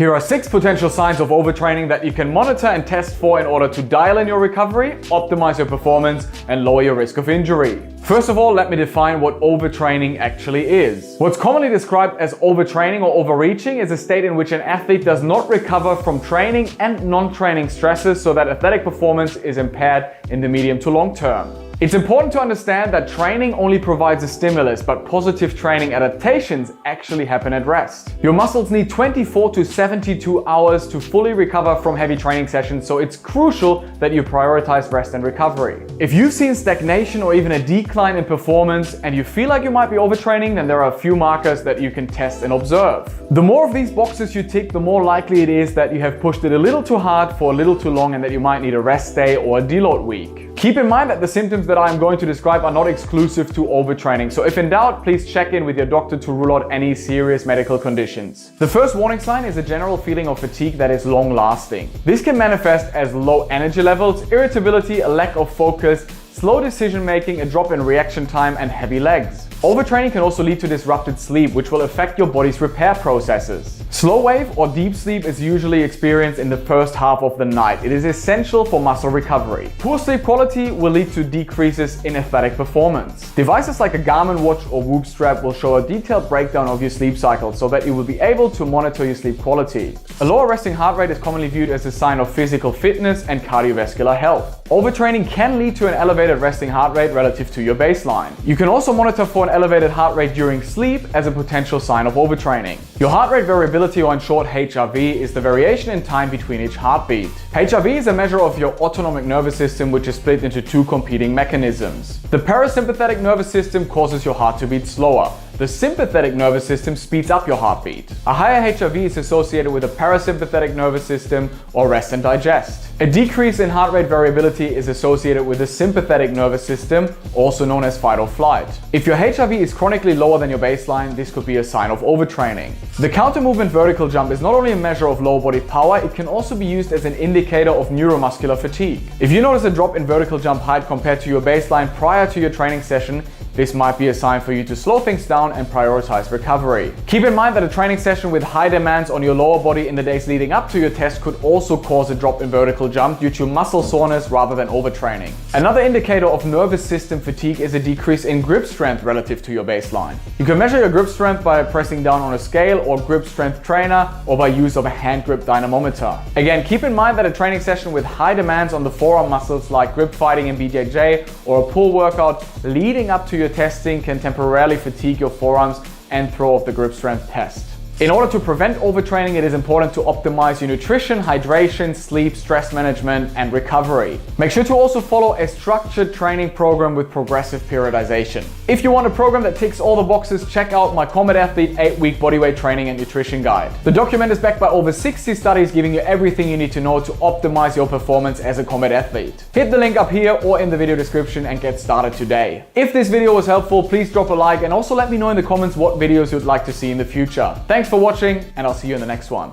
Here are 6 potential signs of overtraining that you can monitor and test for in order to dial in your recovery, optimize your performance, and lower your risk of injury. First of all, let me define what overtraining actually is. What's commonly described as overtraining or overreaching is a state in which an athlete does not recover from training and non-training stresses so that athletic performance is impaired in the medium to long term. It's important to understand that training only provides a stimulus, but positive training adaptations actually happen at rest. Your muscles need 24 to 72 hours to fully recover from heavy training sessions, so it's crucial that you prioritize rest and recovery. If you've seen stagnation or even a decline in performance and you feel like you might be overtraining, then there are a few markers that you can test and observe. The more of these boxes you tick, the more likely it is that you have pushed it a little too hard for a little too long and that you might need a rest day or a deload week. Keep in mind that the symptoms that I am going to describe are not exclusive to overtraining, so if in doubt, please check in with your doctor to rule out any serious medical conditions. The first warning sign is a general feeling of fatigue that is long-lasting. This can manifest as low energy levels, irritability, a lack of focus, slow decision-making, a drop in reaction time, and heavy legs. Overtraining can also lead to disrupted sleep, which will affect your body's repair processes. Slow wave or deep sleep is usually experienced in the first half of the night. It is essential for muscle recovery. Poor sleep quality will lead to decreases in athletic performance. Devices like a Garmin watch or Whoop strap will show a detailed breakdown of your sleep cycle so that you will be able to monitor your sleep quality. A lower resting heart rate is commonly viewed as a sign of physical fitness and cardiovascular health. Overtraining can lead to an elevated resting heart rate relative to your baseline. You can also monitor for an elevated heart rate during sleep as a potential sign of overtraining. Your heart rate variability, or in short HRV, is the variation in time between each heartbeat. HRV is a measure of your autonomic nervous system, which is split into 2 competing mechanisms. The parasympathetic nervous system causes your heart to beat slower. The sympathetic nervous system speeds up your heartbeat. A higher HRV is associated with a parasympathetic nervous system or rest and digest. A decrease in heart rate variability is associated with the sympathetic nervous system, also known as fight or flight. If your HRV is chronically lower than your baseline, this could be a sign of overtraining. The counter movement vertical jump is not only a measure of lower body power, it can also be used as an indicator of neuromuscular fatigue. If you notice a drop in vertical jump height compared to your baseline prior to your training session, this might be a sign for you to slow things down and prioritize recovery. Keep in mind that a training session with high demands on your lower body in the days leading up to your test could also cause a drop in vertical jump due to muscle soreness rather than overtraining. Another indicator of nervous system fatigue is a decrease in grip strength relative to your baseline. You can measure your grip strength by pressing down on a scale or grip strength trainer, or by use of a hand grip dynamometer. Again, keep in mind that a training session with high demands on the forearm muscles like grip fighting in BJJ or a pull workout leading up to your testing can temporarily fatigue your forearms and throw off the grip strength test. In order to prevent overtraining, it is important to optimize your nutrition, hydration, sleep, stress management, and recovery. Make sure to also follow a structured training program with progressive periodization. If you want a program that ticks all the boxes, check out my Combat Athlete 8-week bodyweight training and nutrition guide. The document is backed by over 60 studies giving you everything you need to know to optimize your performance as a combat athlete. Hit the link up here or in the video description and get started today. If this video was helpful, please drop a like and also let me know in the comments what videos you'd like to see in the future. Thanks for watching, and I'll see you in the next one.